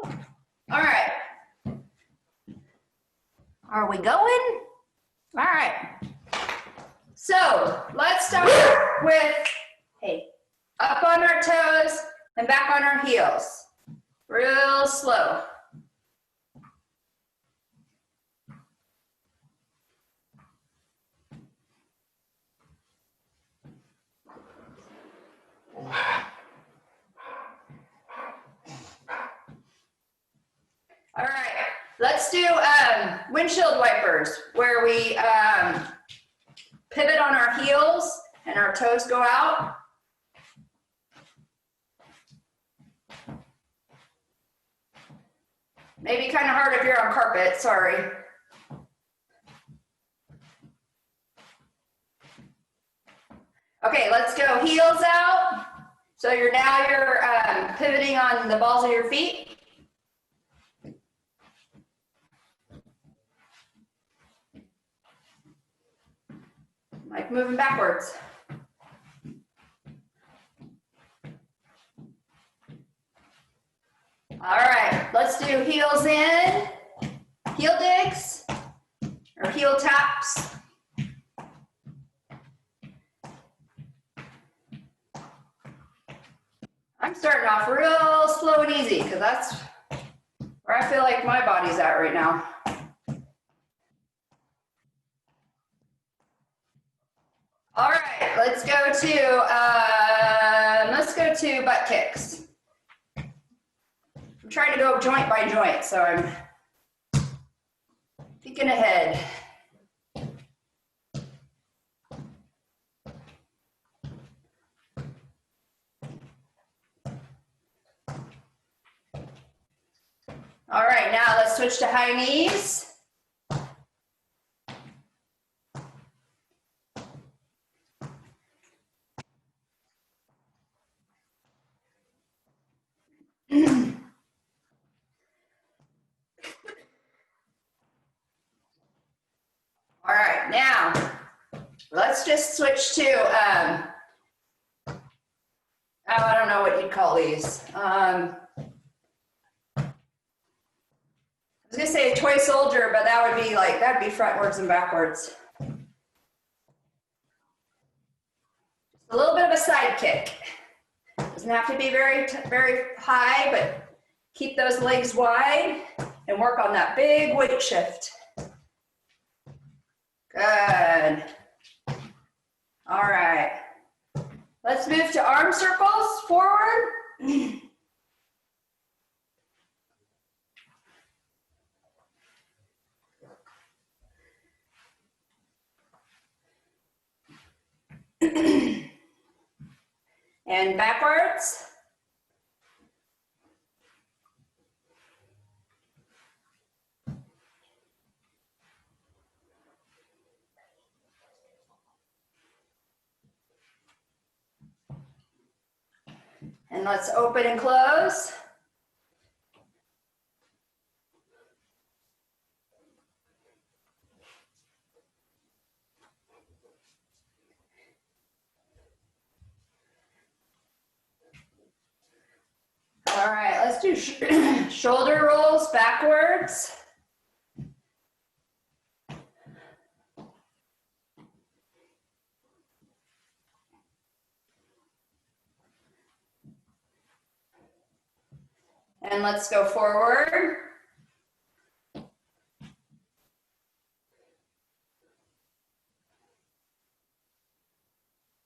All right. Are we going? All right. So let's start with, hey, up on our toes and back on our heels. Real slow. All right, let's do windshield wipers where we pivot on our heels and our toes go out. Maybe kind of hard if you're on carpet, sorry. Okay, let's go heels out. So you're pivoting on the balls of your feet. Like moving backwards. All right, let's do heels in, heel digs, or heel taps. I'm starting off real slow and easy because that's where I feel like my body's at right now. All right, let's go to butt kicks. I'm trying to go joint by joint, so I'm thinking ahead. All right, now let's switch to high knees. All right, now let's just switch to, I don't know what you'd call these. I was gonna say a toy soldier, but that would be frontwards and backwards. A little bit of a side kick. Doesn't have to be very high, but keep those legs wide and work on that big weight shift. Good. All right. Let's move to arm circles forward. And backwards. And let's open and close. All right, let's do shoulder rolls backwards. And let's go forward.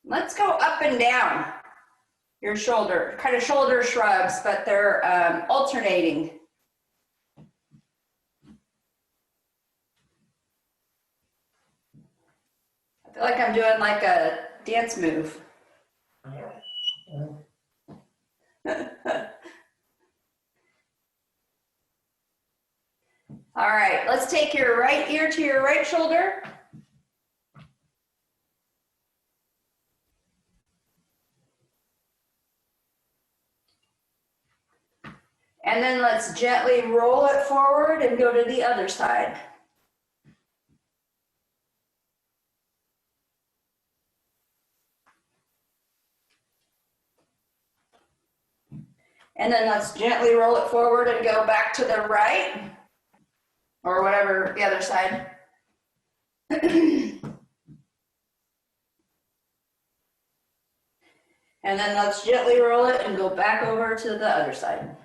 Let's go up and down your shoulder, kind of shoulder shrugs, but they're alternating. I feel like I'm doing like a dance move. All right, let's take your right ear to your right shoulder. And then let's gently roll it forward and go to the other side. And then let's gently roll it forward and go back to the right, or whatever, the other side. And then let's gently roll it and go back over to the other side.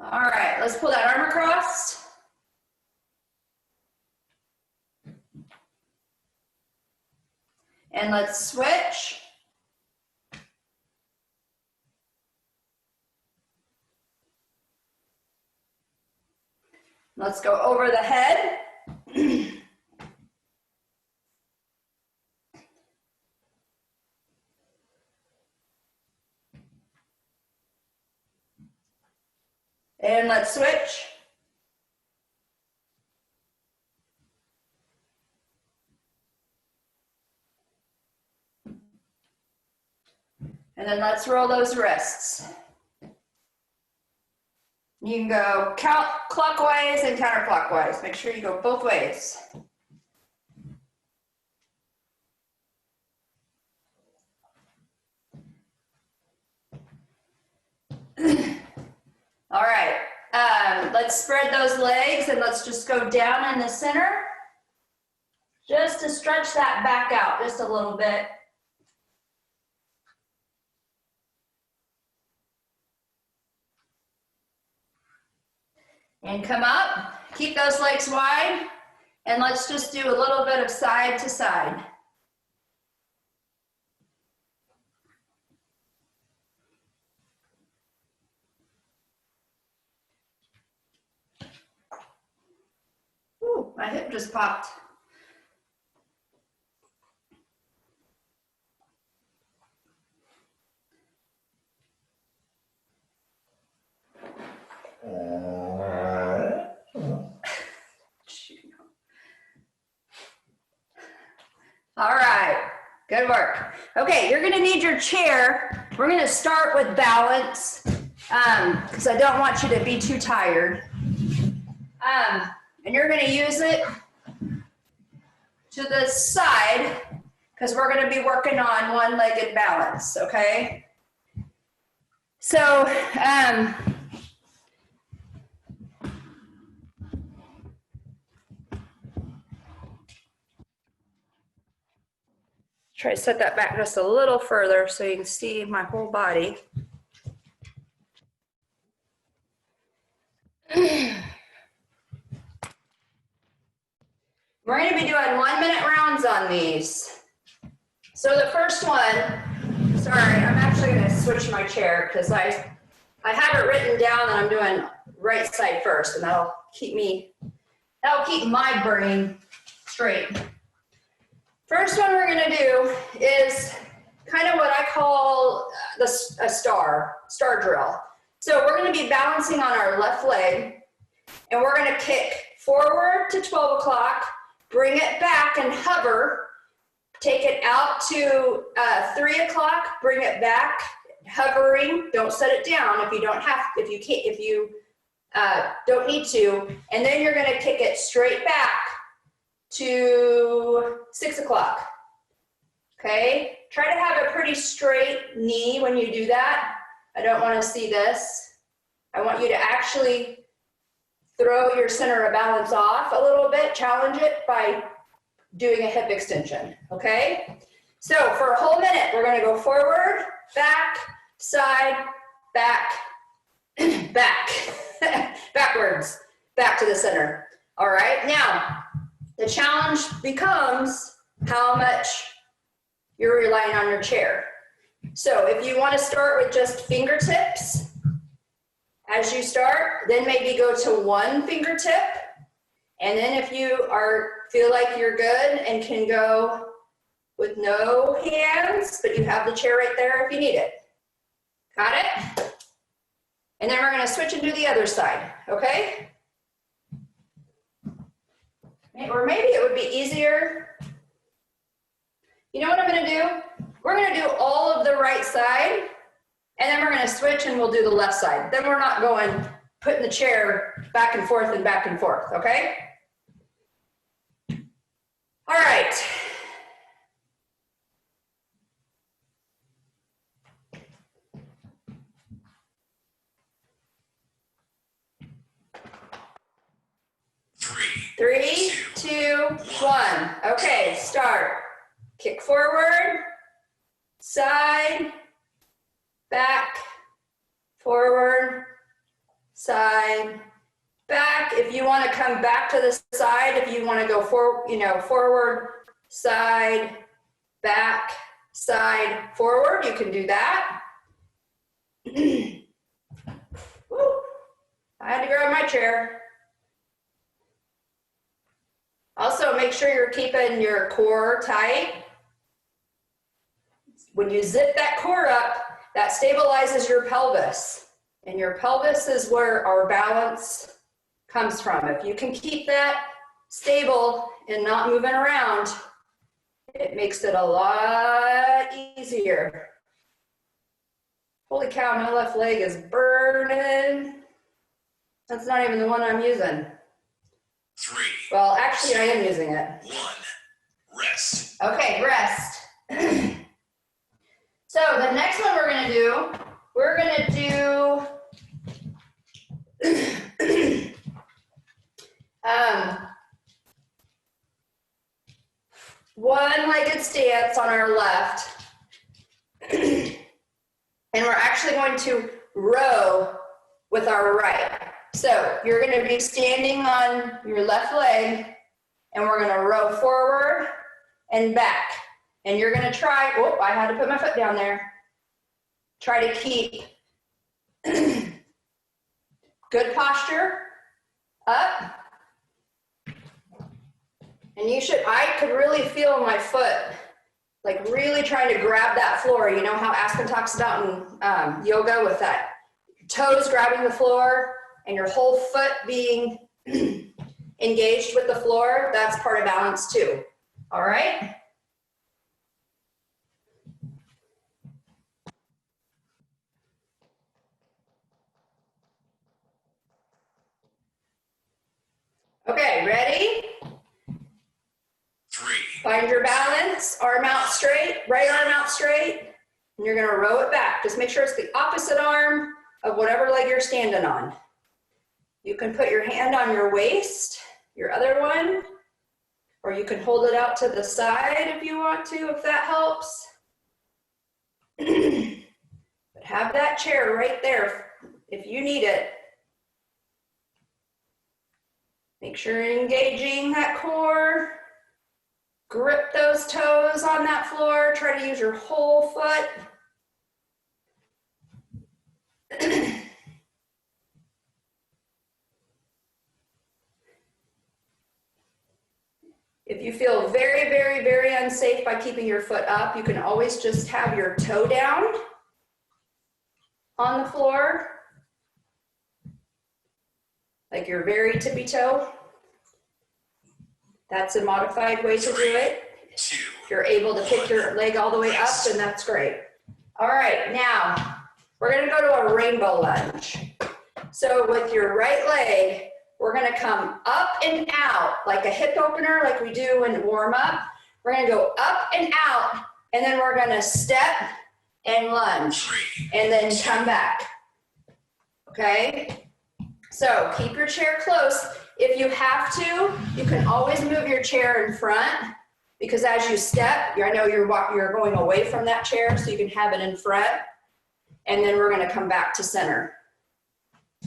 All right, let's pull that arm across. And let's switch. Let's go over the head. And let's switch. And then let's roll those wrists. You can go clockwise and counterclockwise. Make sure you go both ways. All right, let's spread those legs and let's just go down in the center just to stretch that back out just a little bit. And come up, keep those legs wide, and let's just do a little bit of side to side. Ooh, my hip just popped. All right, good work. Okay, you're gonna need your chair. We're gonna start with balance because I don't want you to be too tired. And you're gonna use it to the side because we're gonna be working on one-legged balance, okay? So, try to set that back just a little further so you can see my whole body. We're going to be doing 1 minute rounds on these. So the first one, sorry, I'm actually going to switch my chair because I have it written down that I'm doing right side first, and that'll keep my brain straight. First one we're going to do is kind of what I call a star drill. So we're going to be balancing on our left leg, and we're going to kick forward to 12 o'clock, bring it back and hover, take it out to 3 o'clock, bring it back, hovering, don't set it down if you don't need to, and then you're going to kick it straight back to 6 o'clock. Okay, try to have a pretty straight knee when you do that. I don't want to see this. I want you to actually throw your center of balance off a little bit, challenge it by doing a hip extension, okay? So for a whole minute, we're gonna go forward, back, side, back, back, backwards, back to the center. All right, now, the challenge becomes how much you're relying on your chair. So if you wanna start with just fingertips, as you start, then maybe go to one fingertip. And then if you feel like you're good and can go with no hands, but you have the chair right there if you need it. Got it? And then we're gonna switch and do the other side, okay? Or maybe it would be easier. You know what I'm gonna do? We're gonna do all of the right side, and then we're gonna switch and we'll do the left side. Then we're not putting the chair back and forth, okay? 3, 2, 1. Okay, start. Kick forward, side, back, forward, side, back. If you want to come back to the side, if you want to go forward, side, back, side, forward, you can do that. Woo. I had to grab my chair. Also, make sure you're keeping your core tight. When you zip that core up, that stabilizes your pelvis. And your pelvis is where our balance comes from. If you can keep that stable and not moving around, it makes it a lot easier. Holy cow, my left leg is burning. That's not even the one I'm using. 3. Well, actually, I am using it. 1. Rest. Okay, rest. So the next one we're gonna do one-legged stance on our left. And we're actually going to row with our right. So you're going to be standing on your left leg, and we're going to row forward and back. And you're going to try, oh, I had to put my foot down there. Try to keep good posture, up. And I could really feel my foot, like really trying to grab that floor. You know how Aspen talks about in yoga with that toes grabbing the floor and your whole foot being engaged with the floor? That's part of balance too. All right? Okay, ready? 3. Find your balance, arm out straight, right arm out straight, and you're gonna row it back. Just make sure it's the opposite arm of whatever leg you're standing on. You can put your hand on your waist, your other one, or you can hold it out to the side if you want to, if that helps. But have that chair right there if you need it. Make sure you're engaging that core. Grip those toes on that floor. Try to use your whole foot. If you feel very, very, very unsafe by keeping your foot up, you can always just have your toe down on the floor, like your very tippy toe. That's a modified way to do it. 2. If you're able to pick your leg all the way up, then that's great. All right, now we're gonna go to a rainbow lunge. So with your right leg, we're gonna come up and out like a hip opener, like we do in warm up. We're gonna go up and out, and then we're gonna step and lunge, 3. and then come back, okay? So keep your chair close. If you have to, you can always move your chair in front, because as you step, I know you're going away from that chair, so you can have it in front, and then we're gonna come back to center,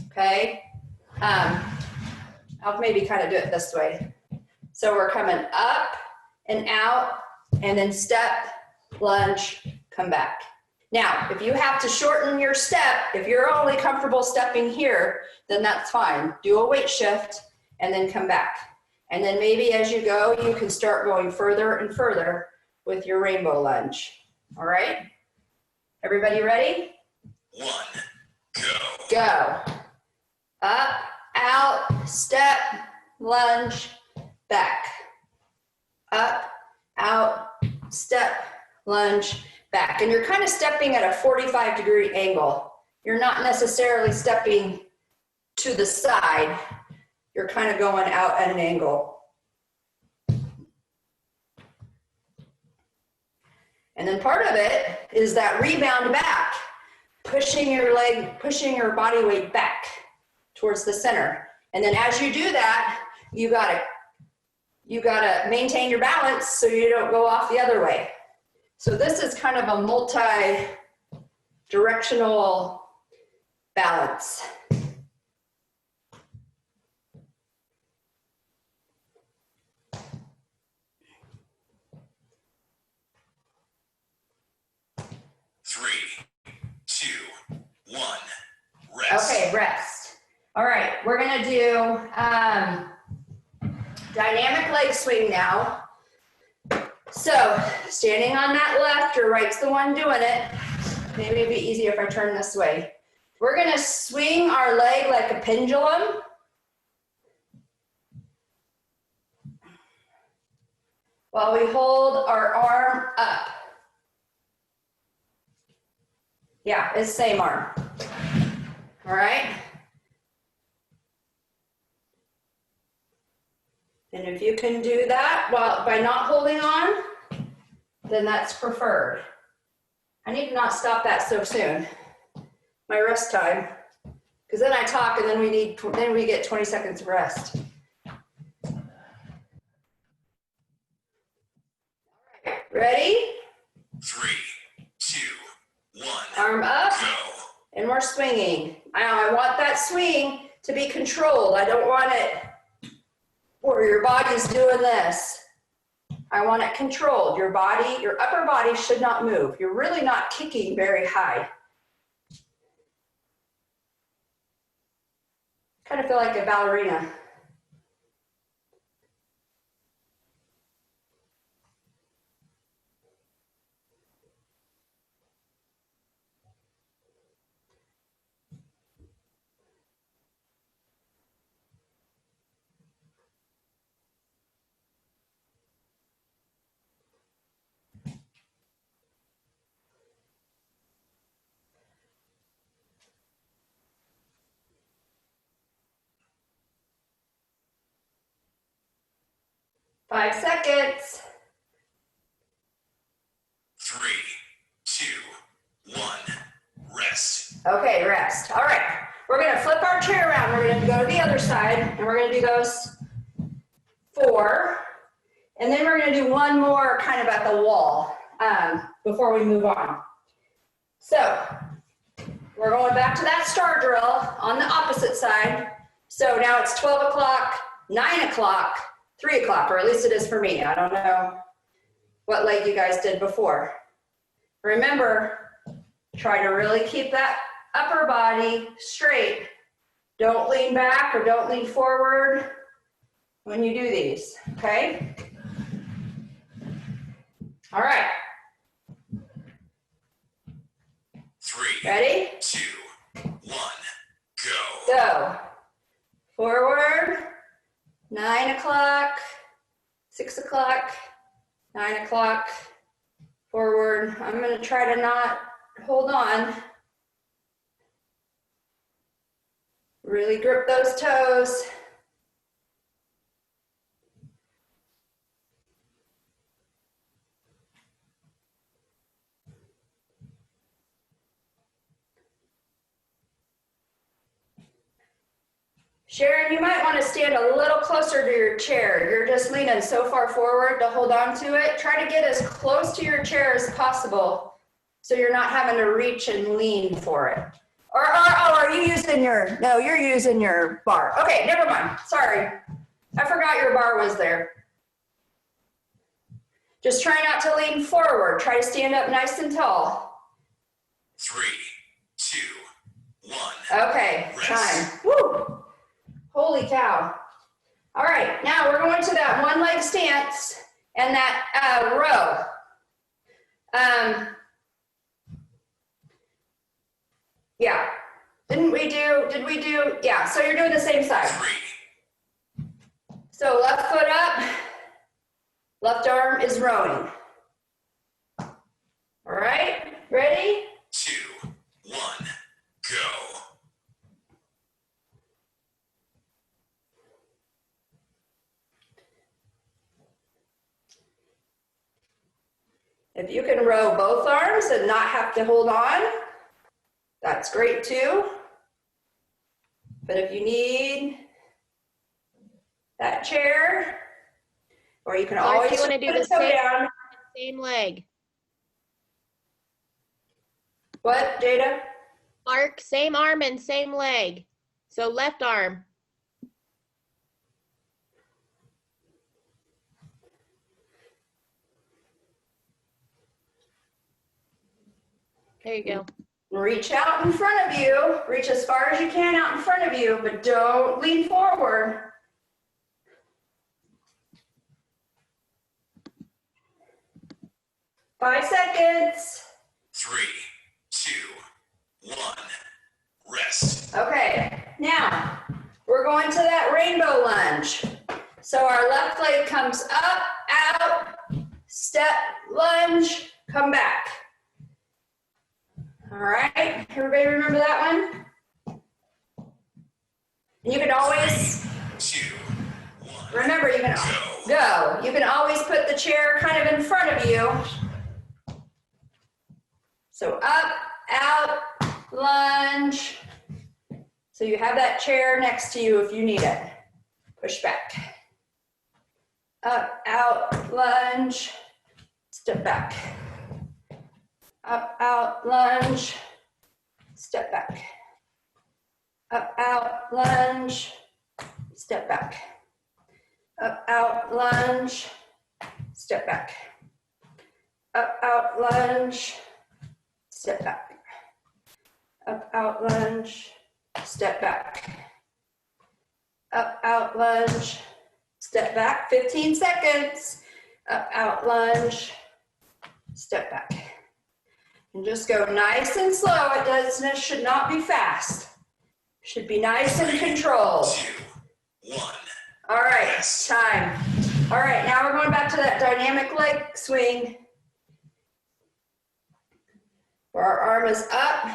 okay? I'll maybe kind of do it this way. So we're coming up and out, and then step, lunge, come back. Now, if you have to shorten your step, if you're only comfortable stepping here, then that's fine. Do a weight shift and then come back. And then maybe as you go, you can start going further and further with your rainbow lunge. All right? Everybody ready? 1. Go. Go. Up, out, step, lunge, back. Up, out, step, lunge, back. And you're kind of stepping at a 45-degree angle. You're not necessarily stepping to the side. You're kind of going out at an angle. And then part of it is that rebound back, pushing your body weight back towards the center. And then as you do that, you got to you gotta maintain your balance so you don't go off the other way. So this is kind of a multi-directional balance. Three, two, one, rest. Okay, rest. All right, we're gonna do dynamic leg swing now. So standing on that left or right's the one doing it. Maybe it'd be easier if I turn this way. We're gonna swing our leg like a pendulum. While we hold our arm up. Yeah, it's the same arm. All right. And if you can do that by not holding on, then that's preferred. I need to not stop that so soon. My rest time, because then I talk and then we get 20 seconds of rest. All right, ready? 3, 2, 1. Arm up, Go. and we're swinging. I want that swing to be controlled. I don't want it where your body's doing this. I want it controlled. Your body, your upper body should not move. You're really not kicking very high. Kind of feel like a ballerina. Five seconds. 3, 2, 1. Rest. Okay, rest. All right. We're going to flip our chair around. We're going to go to the other side, and we're going to do those 4. And then we're going to do one more kind of at the wall before we move on. So we're going back to that star drill on the opposite side. So now it's 12 o'clock, 9 o'clock, 3 o'clock, or at least it is for me. I don't know what leg you guys did before. Remember, try to really keep that upper body straight. Don't lean back or don't lean forward when you do these, okay? All right. 3, Ready? 2, 1. Go. Go. Forward. 9 o'clock, 6 o'clock, 9 o'clock, forward. I'm going to try to not hold on. Really grip those toes. Sharon, you might want to stand a little closer to your chair. You're just leaning so far forward to hold on to it. Try to get as close to your chair as possible so you're not having to reach and lean for it. Or are you using your, no, you're using your bar. Okay, never mind. Sorry. I forgot your bar was there. Just try not to lean forward. Try to stand up nice and tall. 3, 2, 1. Okay, Rest. time. Woo! Holy cow. All right, now we're going to that one leg stance and that row. Yeah, did we do, yeah, so you're doing the same side. 3. So left foot up, left arm is rowing. All right, ready? 2, 1. Go. If you can row both arms and not have to hold on, that's great too. But if you need that chair, Or you can Or always if you want to do put the a toe down. same leg. What, Jada? Mark, same arm and same leg. So left arm. There you go. Reach out in front of you. Reach as far as you can out in front of you, but don't lean forward. Five seconds. 3, 2, 1. Rest. Okay, now we're going to that rainbow lunge. So our left leg comes up, out, step, lunge, come back. All right, everybody remember that one? And you can always, 2, 1. remember, you can go. You can always put the chair kind of in front of you. So up, out, lunge. So you have that chair next to you if you need it. Push back. Up, out, lunge, step back. Up, out, lunge, step back. Up, out, lunge, step back. Up, out, lunge, step back. Up, out, lunge, step back. Up, out, lunge, step back. Up, out, lunge, step back. 15 seconds. Up, out, lunge, step back. And just go nice and slow. It should not be fast. Should be nice and controlled. 2, 1. All right, time. All right, now we're going back to that dynamic leg swing, where our arm is up,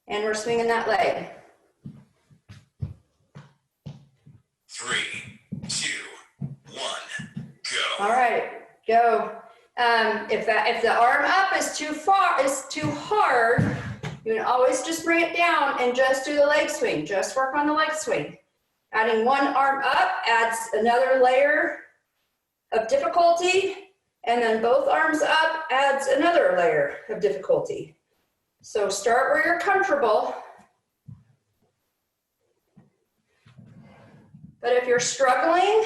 and we're swinging that leg. 3, 2, 1. Go. All right, go. If the arm up is too hard, you can always just bring it down and just do the leg swing. Just work on the leg swing. Adding one arm up adds another layer of difficulty, and then both arms up adds another layer of difficulty. So start where you're comfortable. But if you're struggling,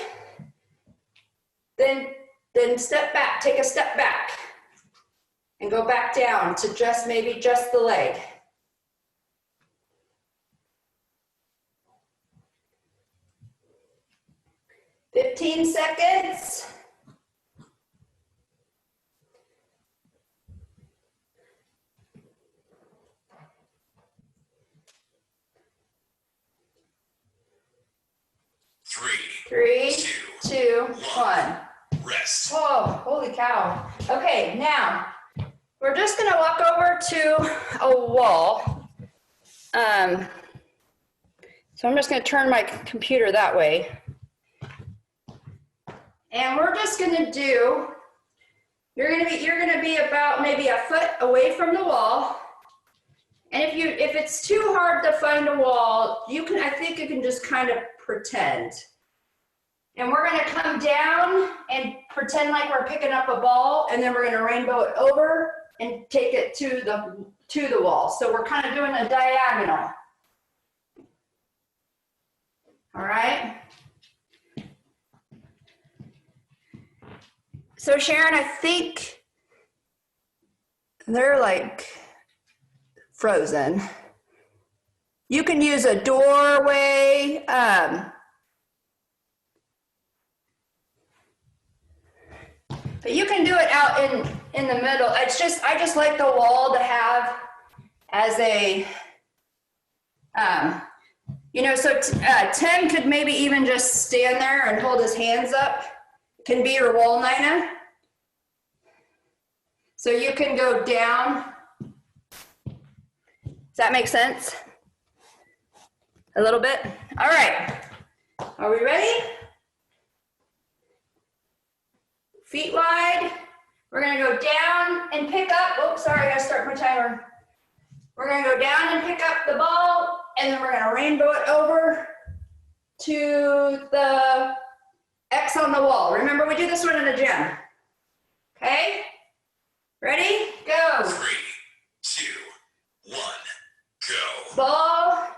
then step back, take a step back, and go back down to maybe just the leg. "15 seconds. Three, two, one. Rest. Whoa, holy cow. Okay, now we're just gonna walk over to a wall. So I'm just gonna turn my computer that way. And we're just gonna do, you're gonna be about maybe a foot away from the wall. And if it's too hard to find a wall, I think you can just kind of pretend. And we're gonna come down and pretend like we're picking up a ball, and then we're gonna rainbow it over and take it to the wall. So we're kind of doing a diagonal. All right. So Sharon, I think they're like frozen. You can use a doorway. But you can do it out in the middle. I just like the wall to have as a, so Tim could maybe even just stand there and hold his hands up. Can be your wall, Nina. So you can go down. Does that make sense? A little bit? All right. Are we ready? Feet wide. We're gonna go down and pick up. Oops, sorry, I gotta start my timer. We're gonna go down and pick up the ball, and then we're gonna rainbow it over to the X on the wall. Remember, we do this one in the gym. Okay? Ready? Go. 3, 2, 1, go. Ball.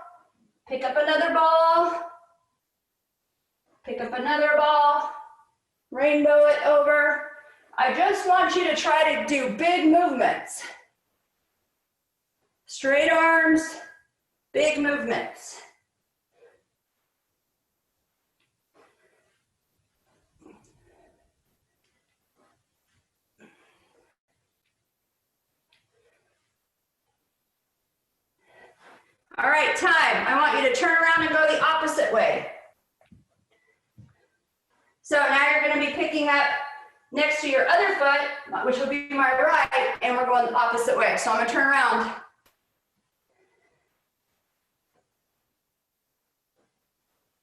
Pick up another ball. Pick up another ball. Rainbow it over. I just want you to try to do big movements. Straight arms, big movements. All right, time. I want you to turn around and go the opposite way. So now you're going to be picking up next to your other foot, which would be my right, and we're going the opposite way. So I'm going to turn around.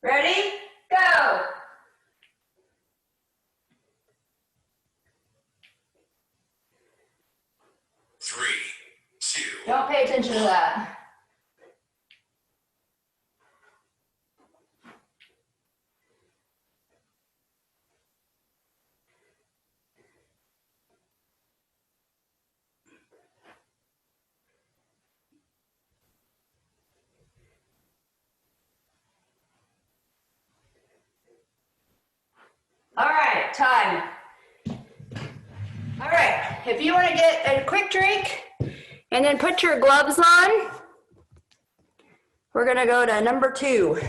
Ready? Go. Three, two. Don't pay attention to that. All right, time. All right, if you want to get a quick drink and then put your gloves on, we're going to go to number 2.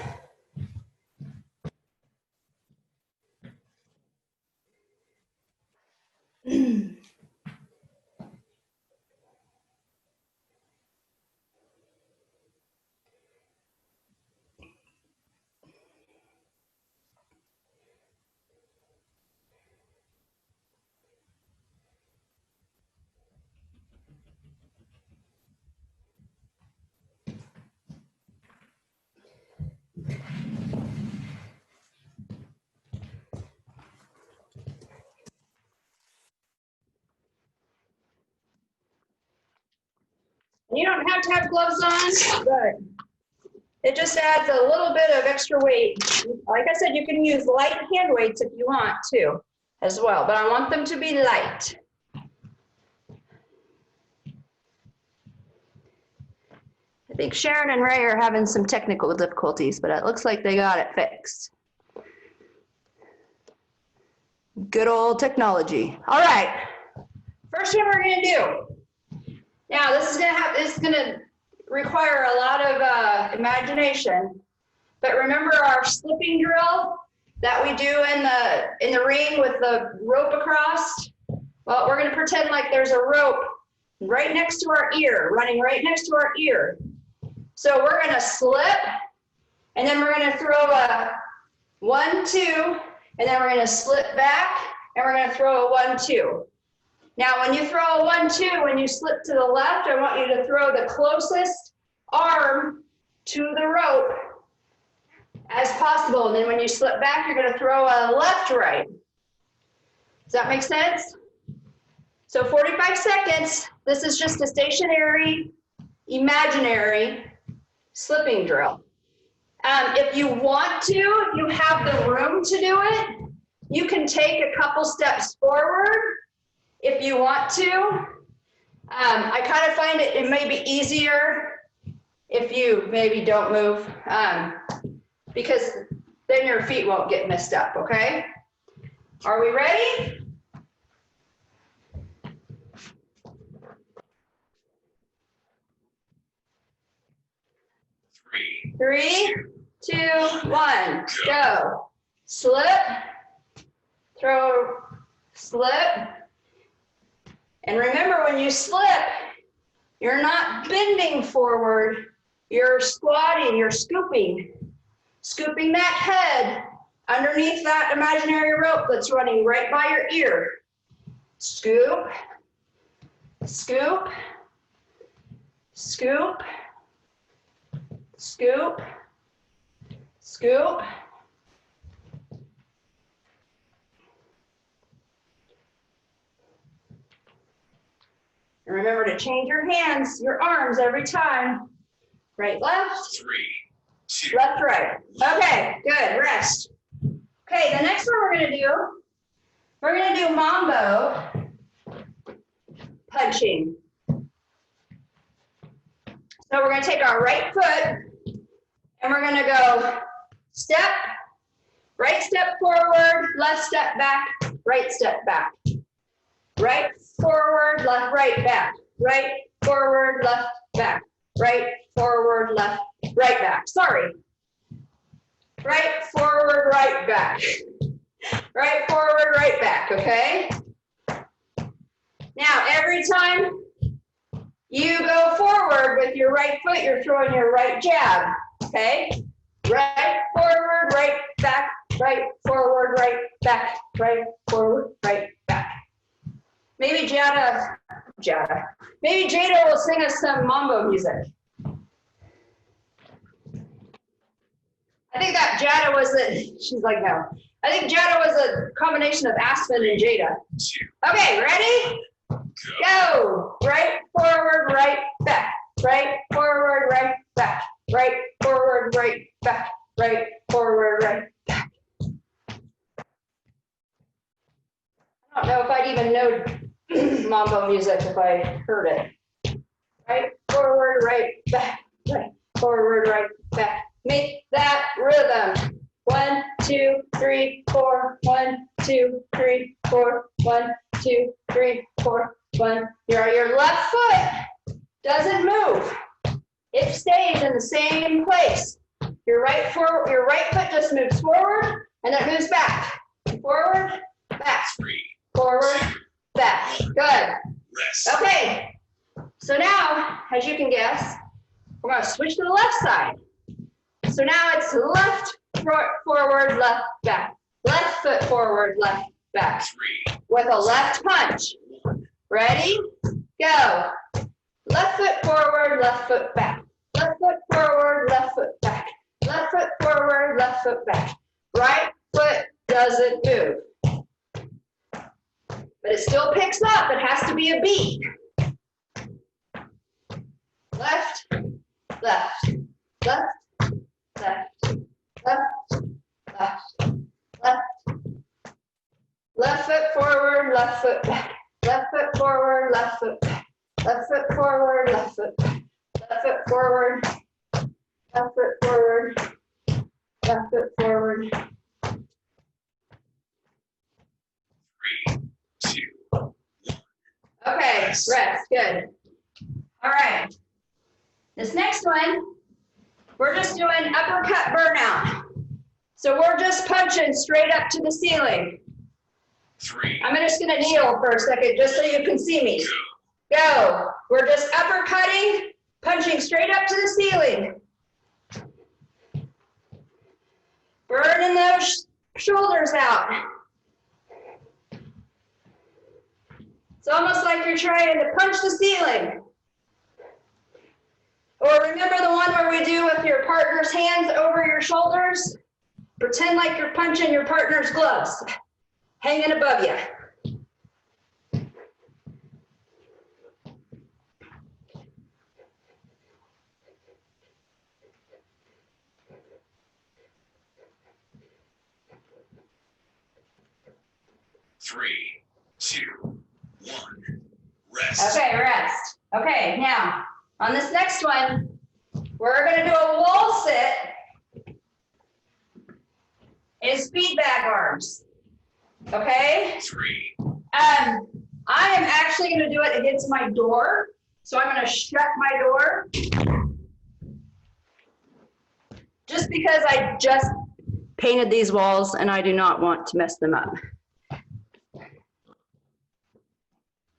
You don't have to have gloves on, but it just adds a little bit of extra weight. Like I said, you can use light hand weights if you want to as well, but I want them to be light. I think Sharon and Ray are having some technical difficulties, but it looks like they got it fixed. Good old technology. All right, first thing we're gonna do. Now this is gonna require a lot of imagination, but remember our slipping drill that we do in the ring with the rope across? Well, we're gonna pretend like there's a rope right next to our ear, running right next to our ear. So we're gonna slip, and then we're gonna throw a 1, 2, and then we're gonna slip back, and we're gonna throw a 1, 2. Now, when you throw a 1, 2, when you slip to the left, I want you to throw the closest arm to the rope as possible. And then when you slip back, you're gonna throw a left, right. Does that make sense? So 45 seconds. This is just a stationary, imaginary slipping drill. If you want to, if you have the room to do it, you can take a couple steps forward if you want to. I kind of find it may be easier if you maybe don't move, because then your feet won't get messed up, okay? Are we ready? Three, 2, 1, go. Slip, throw, slip. And remember, when you slip, you're not bending forward, you're squatting, you're scooping. Scooping that head underneath that imaginary rope that's running right by your ear. Scoop, scoop, scoop, scoop, scoop. And remember to change your hands, your arms every time. Right, left. 3, two, left, right. Okay, good, rest. Okay, the next one we're gonna do mambo punching. So we're gonna take our right foot and we're gonna go step, right step forward, left step back, right step back. Right forward, left, right, back. Right forward, left, back. Right forward, left, right, back. Sorry. Right forward, right, back. Right forward, right, back, okay? Now, every time you go forward with your right foot, you're throwing your right jab, okay? Right forward, right, back, right forward, right, back, right forward, right, back. Maybe maybe Jada will sing us some mambo music. I think that Jada was she's like, no. I think Jada was a combination of Aspen and Jada. two, Okay, ready? Go. Right, forward, right, back. Right, forward, right, back. Right, forward, right, back. Right, forward, right, back. I don't know if I'd even know mambo music if I heard it. Right, forward, right, back. Right, forward, right, back. Make that rhythm. 1, 2, 3, 4. 1, 2, 3, 4. 1, 2, 3, 4. 1. Your left foot doesn't move. It stays in the same place. Your right foot just moves forward and then moves back. Forward, back. three, Forward, back. Good. rest. Okay. So now, as you can guess, we're going to switch to the left side. So now it's left, forward, left, back. Left foot forward, left, back. Three, With a left punch. Ready? Go. Left foot forward, left foot back. Left foot forward, left foot back. Left foot forward, left foot back. Right foot doesn't move. But it still picks up. It has to be a beat. Left, left, left, left, left, left, left. Left foot forward, left foot back. Left foot forward, left foot back. Left foot forward, left foot back. Left foot forward, left foot forward, left foot forward. three, two, Okay, rest, good. All right. This next one, we're just doing uppercut burnout. So we're just punching straight up to the ceiling. three, I'm just gonna kneel for a second, just so you can see me. Go. We're just uppercutting, punching straight up to the ceiling. Burning those shoulders out. It's almost like you're trying to punch the ceiling. Or remember the one where we do with your partner's hands over your shoulders? Pretend like you're punching your partner's gloves, hanging above you. three, two, one, rest. Okay, rest. Okay, now, on this next one, we're gonna do a wall sit and speed bag arms. Okay? Three, I am actually gonna do it against my door. So I'm gonna shut my door. Just because I just painted these walls and I do not want to mess them up.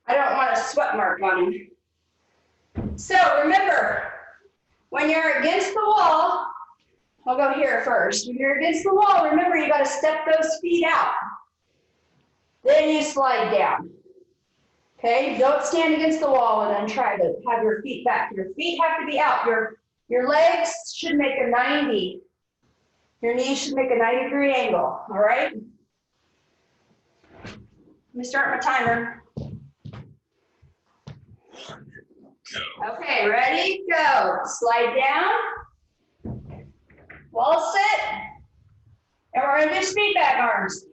I don't want a sweat mark on them. So remember, when you're against the wall, I'll go here first. When you're against the wall, remember you gotta step those feet out. Then you slide down. Okay, don't stand against the wall and then try to have your feet back. Your feet have to be out. Your legs should make a 90. Your knees should make a 90-degree angle, all right? Let me start my timer. one, go. Okay, ready, go. Slide down. Wall sit. And we're gonna do speed bag arms.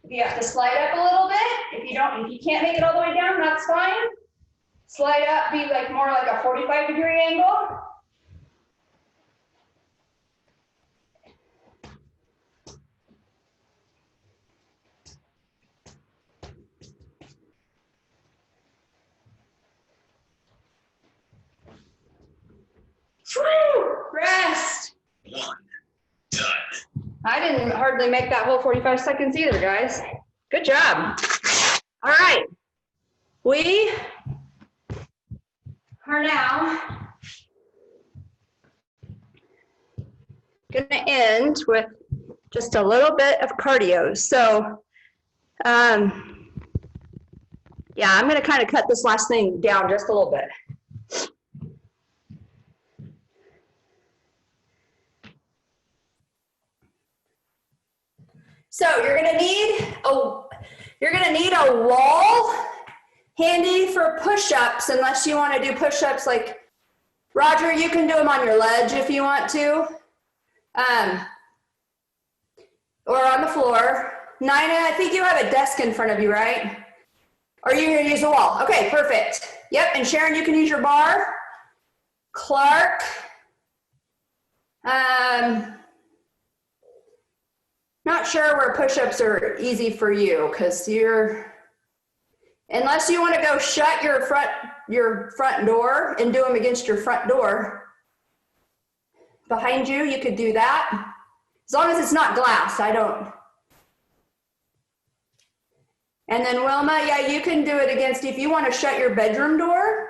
If you have to slide up a little bit, if you can't make it all the way down, that's fine. Slide up, be like more like a 45-degree angle. Woo! Rest. 1. Done. I didn't hardly make that whole 45 seconds either, guys. Good job. All right. We are now going to end with just a little bit of cardio. So, yeah, I'm going to kind of cut this last thing down just a little bit. So you're gonna need a wall handy for push-ups, unless you want to do push-ups like Roger. You can do them on your ledge if you want to, or on the floor. Nina, I think you have a desk in front of you, right? Or you're gonna use a wall? Okay, perfect. Yep, and Sharon, you can use your bar. Clark. Not sure where push-ups are easy for you, because unless you want to go shut your front door and do them against your front door. Behind you, you could do that. As long as it's not glass, I don't. And then Wilma, yeah, you can do it against, if you want to shut your bedroom door,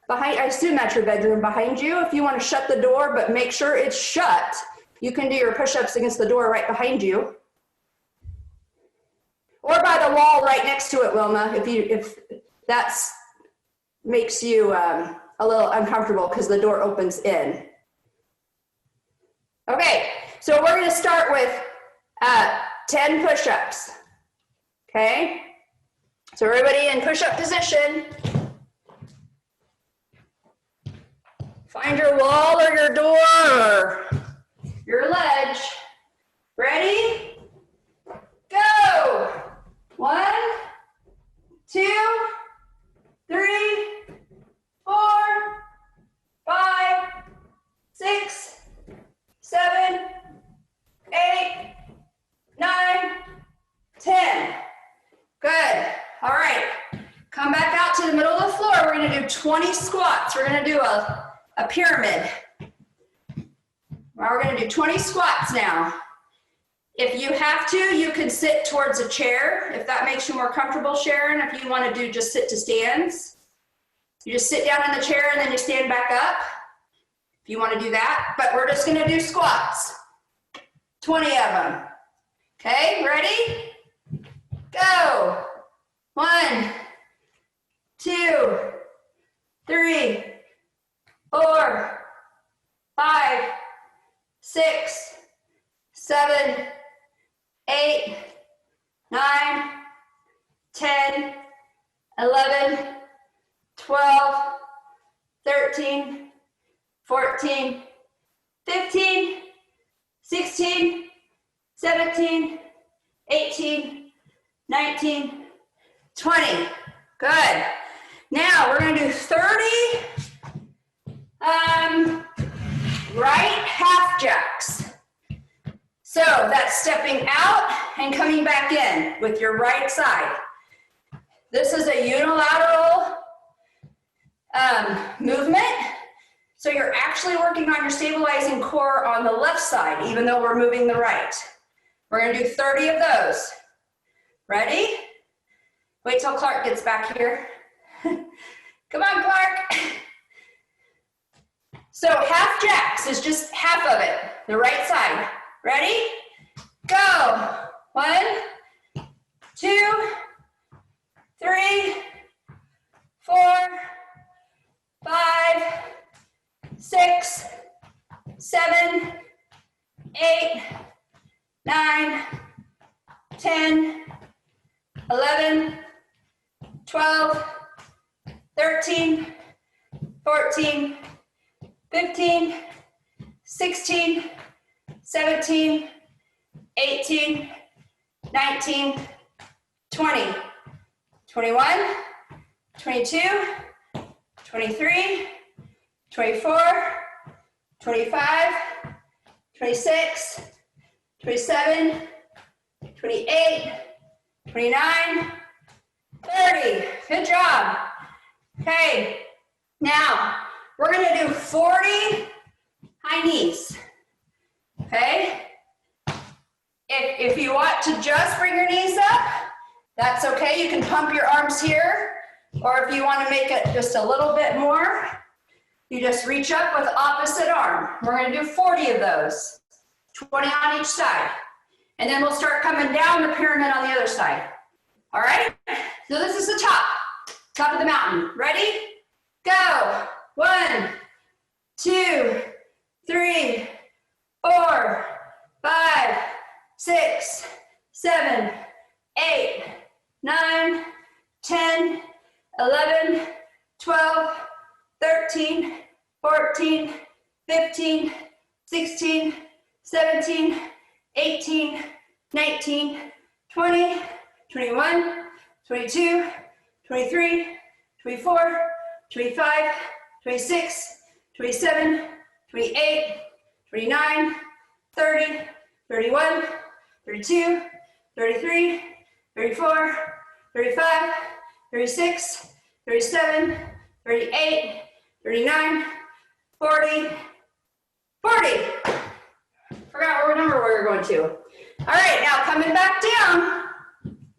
I assume that's your bedroom behind you. If you want to shut the door, but make sure it's shut, you can do your push-ups against the door right behind you. Or by the wall right next to it, Wilma, if that makes you a little uncomfortable because the door opens in. Okay, so we're going to start with 10 push-ups. Okay, so everybody in push-up position. Find your wall or your door or your ledge. Ready? Go! 1, 2, 3, 4, 5, 6, 7, 8, 9, 10. Good. All right. Come back out to the middle of the floor. We're going to do 20 squats. We're going to do a pyramid. Well, we're going to do 20 squats now. If you have to, you can sit towards a chair if that makes you more comfortable, Sharon. If you want to do just sit to stands, you just sit down in the chair and then you stand back up if you want to do that. But we're just going to do squats, 20 of them. Okay, ready? Go. 1, 2, 3, 4, 5, 6, 7, 8, 9, 10, 11, 12, 13, 14, 15, 16, 17, 18, 19, 20. Good. Now we're going to do 30 right half jacks. So that's stepping out and coming back in with your right side. This is a unilateral movement. So you're actually working on your stabilizing core on the left side, even though we're moving the right. We're going to do 30 of those. Ready? Wait till Clark gets back here. Come on, Clark. So half jacks is just half of it, the right side. Ready? Go. 1, 2, 3, 4, 5, 6, 7, 8, 9, 10, 11, 12, 13, 14, 15, 16, 17, 18, 19, 20, 21, 22, 23, 24, 25, 26, 27, 28, 29, 30. Good job. Okay, now we're gonna do 40 high knees. Okay? If you want to just bring your knees up, that's okay. You can pump your arms here, or if you want to make it just a little bit more, you just reach up with opposite arm. We're going to do 40 of those, 20 on each side. And then we'll start coming down the pyramid on the other side. All right? So this is the top of the mountain. Ready? Go. 1, 2, 3, 4, 5, 6, 7, 8, 9, 10, 11, 12, 13, 14, 15, 16, 17, 18, 19, 20, 21, 22, 23, 24, 25, 26, 27, 28, 29, 30, 31, 32, 33, 34, 35, 36, 37, 38, 39, 40, 40. Forgot what number we were going to. All right, now coming back down.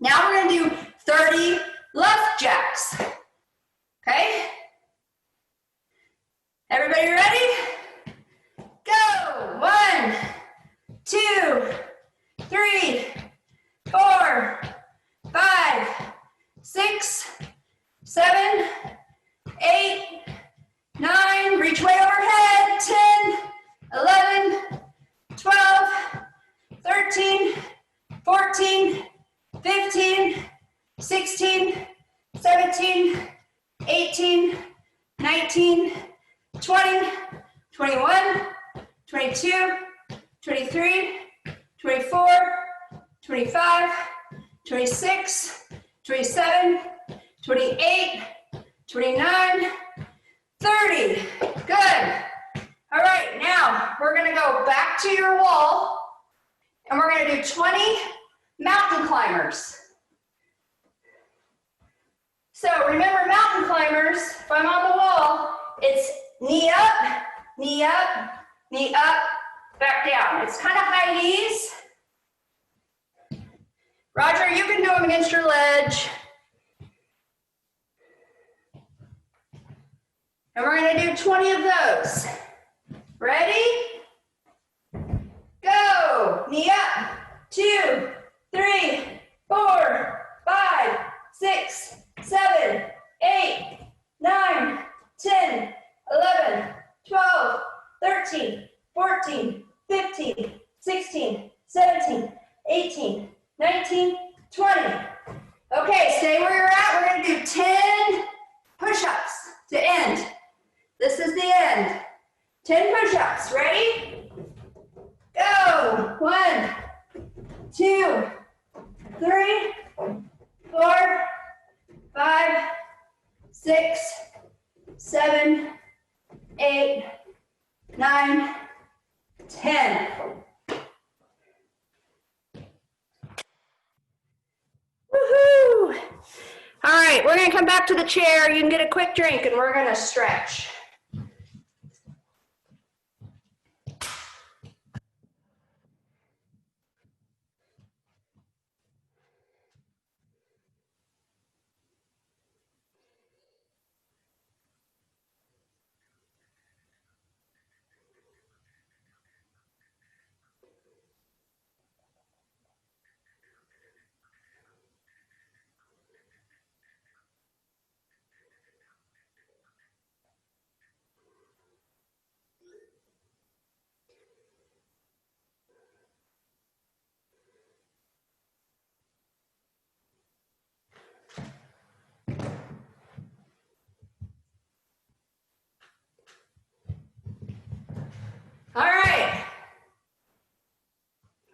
Now we're going to do 30 left jacks. Okay? Everybody ready? Go. 1, 2, 3, 4, 5, 6, 7, 8, 9, reach way overhead, 10, 11, 12, 13, 14, 15, 16, 17, 18, 19, 20, 21, 22, 23, 24, 25, 26, 27, 28, 29, 30. Good. All right, now we're gonna go back to your wall and we're gonna do 20 mountain climbers. So remember mountain climbers, if I'm on the wall, it's knee up, knee up, knee up, back down. It's kind of high knees. Roger, you can do them against your ledge. And we're gonna do 20 of those. Ready? Go, knee up, 2, 3, 4, 5, 6, 7, 8, 9, 10, 11, 12, 13, 14, 15, 16, 17, 18, 19, 20. Okay, stay where you're at. We're gonna do 10 push-ups to end. This is the end. 10 push-ups, ready? Go, 1, 2, 3, 4, 5, 6, 7, 8, 9, 10. Woohoo! All right, we're gonna come back to the chair. You can get a quick drink and we're gonna stretch.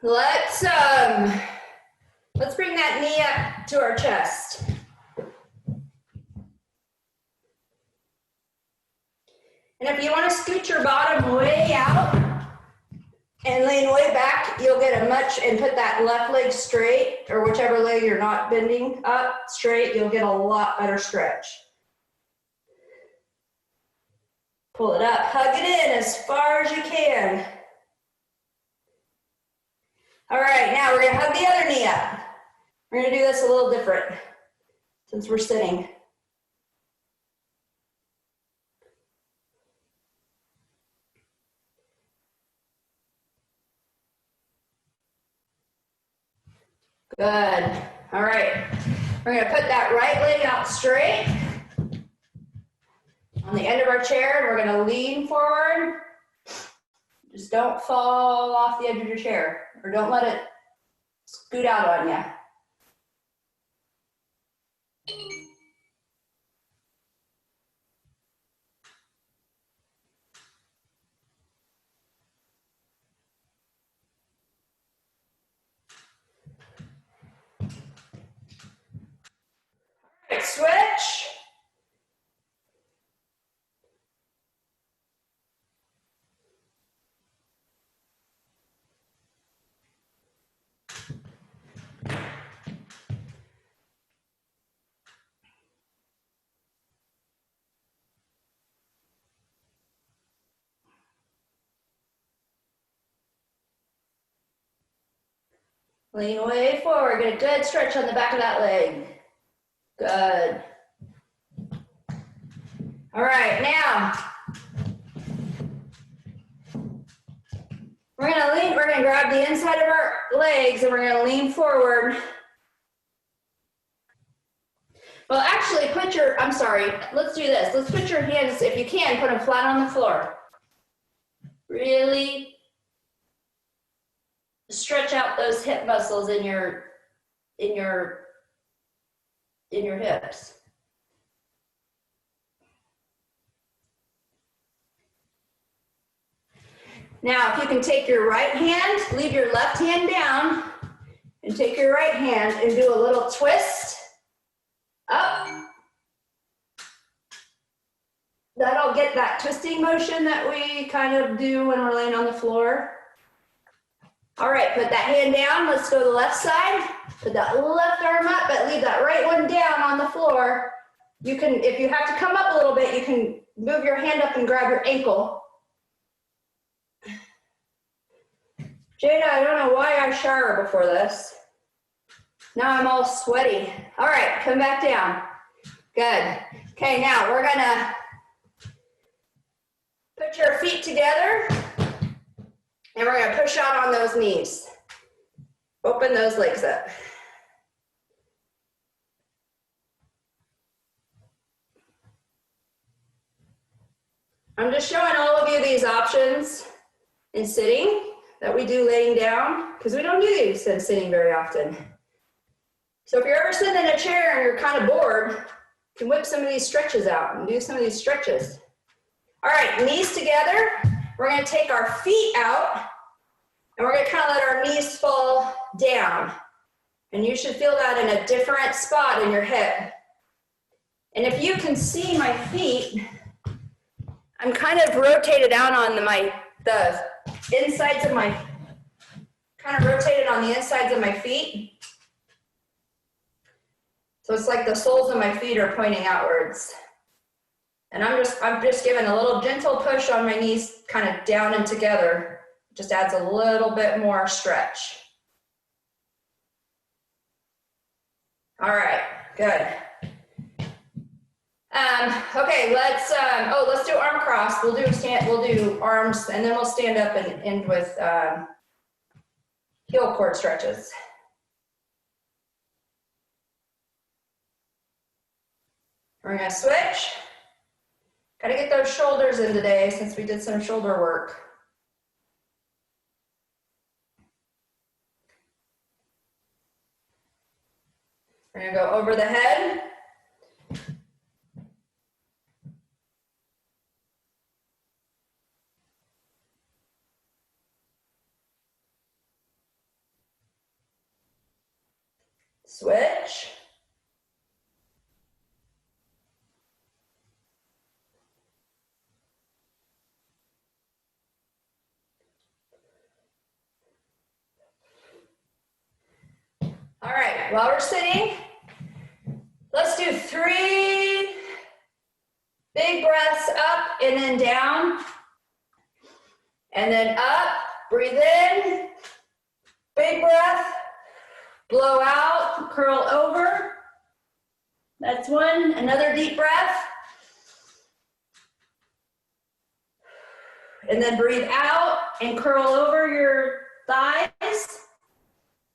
Let's bring that knee up to our chest. And if you want to scoot your bottom way out and lean way back, you'll get a much, and put that left leg straight, or whichever leg you're not bending up straight, you'll get a lot better stretch. Pull it up, hug it in as far as you can. All right, now we're gonna hug the other knee up. We're gonna do this a little different since we're sitting. Good. All right. We're going to put that right leg out straight on the end of our chair, and we're going to lean forward. Just don't fall off the edge of your chair, or don't let it scoot out on you. All right, switch. Lean way forward. Get a good stretch on the back of that leg. Good. All right, now we're gonna grab the inside of our legs and we're gonna lean forward. Well, actually let's do this. Let's put your hands, if you can, put them flat on the floor. Really stretch out those hip muscles in your hips. Now, if you can take your right hand, leave your left hand down, and take your right hand and do a little twist up. That'll get that twisting motion that we kind of do when we're laying on the floor. All right, put that hand down. Let's go to the left side. Put that left arm up, but leave that right one down on the floor. You can, if you have to come up a little bit, you can move your hand up and grab your ankle. Jada, I don't know why I shower before this. Now I'm all sweaty. All right, come back down. Good. Okay, now we're gonna put your feet together and we're gonna push out on those knees. Open those legs up. I'm just showing all of you these options in sitting that we do laying down, because we don't do these in sitting very often. So if you're ever sitting in a chair and you're kind of bored, you can whip some of these stretches out and do some of these stretches. All right, knees together. We're gonna take our feet out and we're gonna kind of let our knees fall down. And you should feel that in a different spot in your hip. And if you can see my feet, I'm kind of rotated out on the insides of my, kind of rotated on the insides of my feet. So it's like the soles of my feet are pointing outwards. And I'm just giving a little gentle push on my knees, kind of down and together. Just adds a little bit more stretch. All right, good. Okay, let's do arm cross. We'll do arms, and then we'll stand up and end with heel cord stretches. We're gonna switch. Gotta get those shoulders in today since we did some shoulder work. We're gonna go over the head. Switch. All right, while we're sitting, let's do 3 big breaths up and then down. And then up, breathe in, big breath, blow out, curl over. That's one. Another deep breath. And then breathe out and curl over your thighs.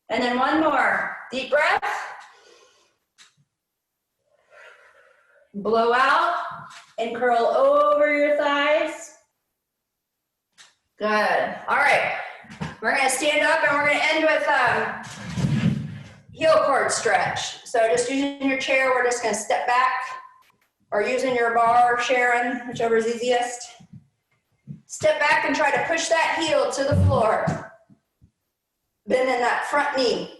And then one more. Deep breath. Blow out and curl over your thighs. Good. All right. We're going to stand up and we're going to end with heel cord stretch. So just using your chair, we're just going to step back, or using your bar, Sharon, whichever is easiest. Step back and try to push that heel to the floor. Bend in that front knee.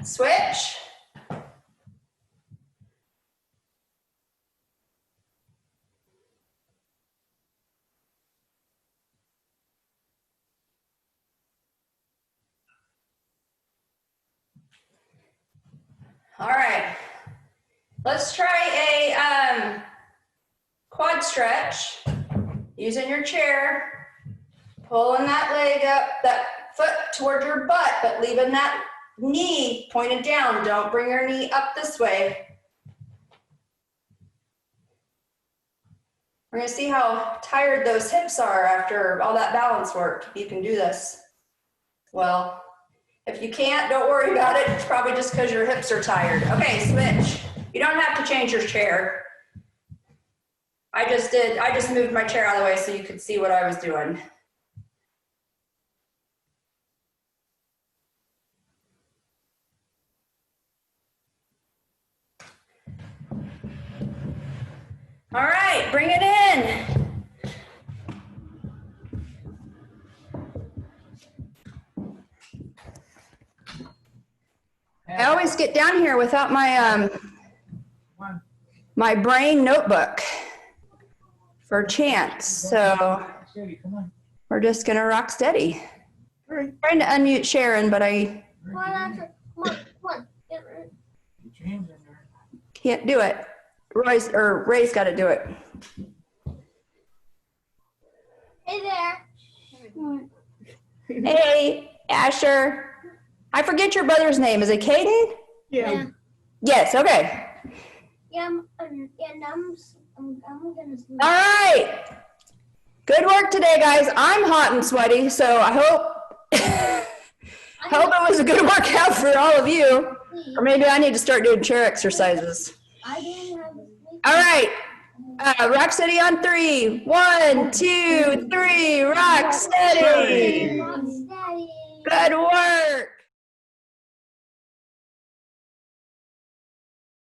Switch. All right, let's try a quad stretch using your chair, pulling that leg up, that foot toward your butt, but leaving that knee pointed down. Don't bring your knee up this way. We're going to see how tired those hips are after all that balance work. You can do this well. If you can't, don't worry about it. It's probably just because your hips are tired. Okay, switch. You don't have to change your chair. I just moved my chair out of the way so you could see what I was doing. All right, bring it in. I always get down here without my my brain notebook for chants, so we're just gonna rock steady. I'm trying to unmute Sharon, but I can't do it. Ray's got to do it. Hey there. Hey, Asher. I forget your brother's name. Is it Caden? Yeah. Yes, okay. Yeah, I'm gonna sleep. All right. Good work today, guys. I'm hot and sweaty, so I hope it was a good workout for all of you. Or maybe I need to start doing chair exercises. I didn't have a sleep. All right. Rock steady on 3. 1, 2, 3. Rock steady. Rock steady. Good work.